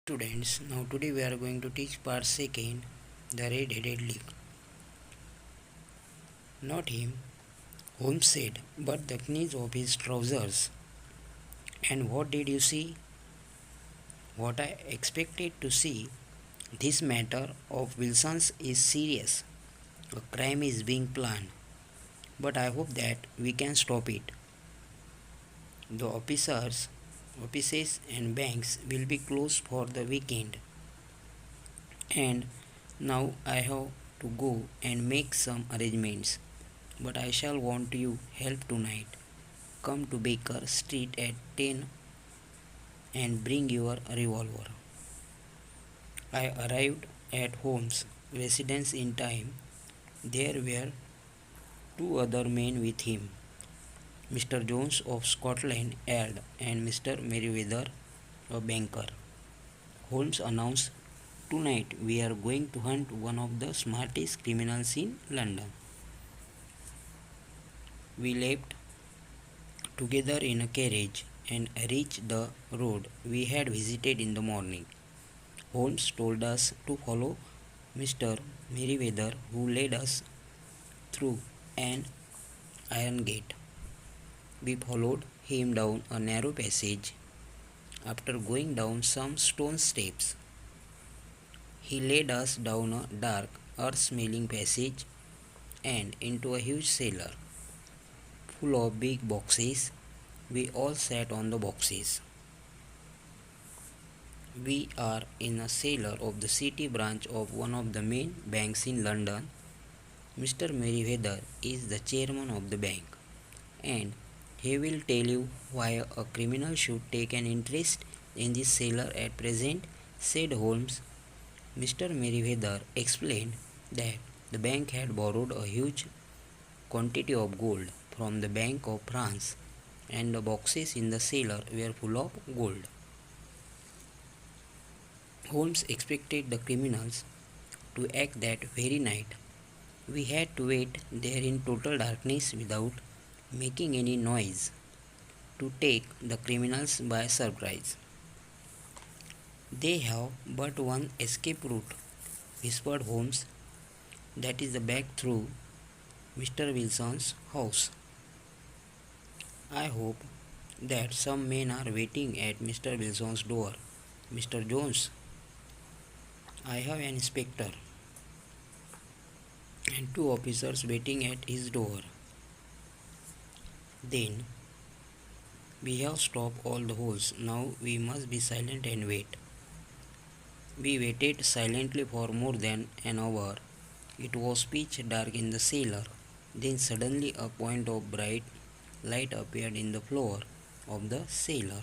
Students, now today we are going to teach part second, the red-headed leak. Not him, Holmes said, but the knees of his trousers. And what did you see? What I expected to see. This matter of Wilson's is serious. A crime is being planned, but I hope that we can stop it. The offices and banks will be closed for the weekend. And now I have to go and make some arrangements. But I shall want you help tonight. Come to Baker Street at 10 and bring your revolver. I arrived at Holmes' residence in time. There were two other men with him, Mr. Jones of Scotland Yard and Mr. Merriweather, a banker. Holmes announced, "Tonight we are going to hunt one of the smartest criminals in London." We left together in a carriage and reached the road we had visited in the morning. Holmes told us to follow Mr. Merriweather, who led us through an iron gate. We followed him down a narrow passage. After going down some stone steps, he led us down a dark, earth-smelling passage and into a huge cellar full of big boxes. We all sat on the boxes. We are in a cellar of the city branch of one of the main banks in London. Mr. Merriweather is the chairman of the bank, and he will tell you why a criminal should take an interest in this cellar at present, said Holmes. Mr. Merriweather explained that the bank had borrowed a huge quantity of gold from the Bank of France, and the boxes in the cellar were full of gold. Holmes expected the criminals to act that very night. We had to wait there in total darkness without making any noise to take the criminals by surprise. "They have but one escape route," whispered Holmes. "That is the back through Mr. Wilson's house. I hope that some men are waiting at Mr. Wilson's door. Mr. Jones, I have an inspector and two officers waiting at his door." Then we have stopped all the holes. Now we must be silent and wait. We waited silently for more than an hour. It was pitch dark in the cellar. Then suddenly a point of bright light appeared in the floor of the cellar.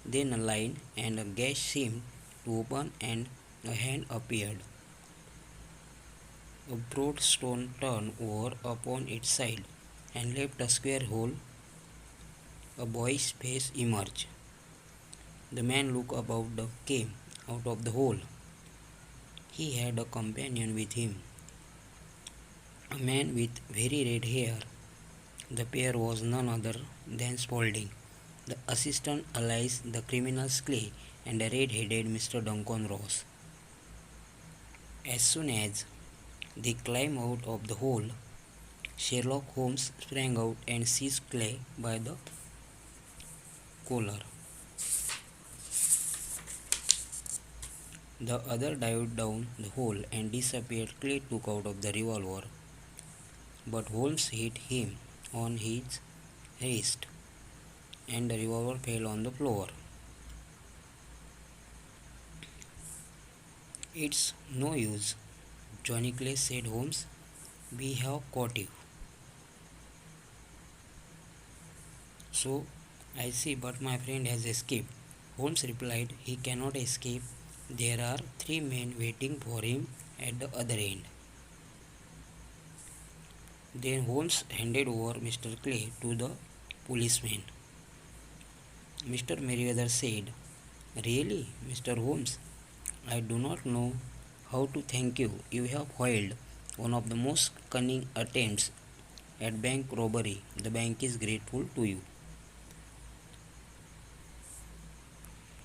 Then a line and a gash seemed to open and a hand appeared. A broad stone turned over upon its side and left a square hole. A boy's face emerged. The man looked came out of the hole. He had a companion with him, a man with very red hair. The pair was none other than Spaulding, the assistant alias the criminal's Clay, and a red-headed Mr. Duncan Ross. As soon as they climbed out of the hole, Sherlock Holmes sprang out and seized Clay by the collar. The other dived down the hole and disappeared. Clay took out of the revolver, but Holmes hit him on his wrist, and the revolver fell on the floor. "It's no use, Johnny Clay," said Holmes. "We have caught you." "So I see, but my friend has escaped." Holmes replied, "He cannot escape. There are three men waiting for him at the other end." Then Holmes handed over Mr. Clay to the policeman. Mr. Merriweather said, "Really, Mr. Holmes, I do not know how to thank you. You have foiled one of the most cunning attempts at bank robbery. The bank is grateful to you."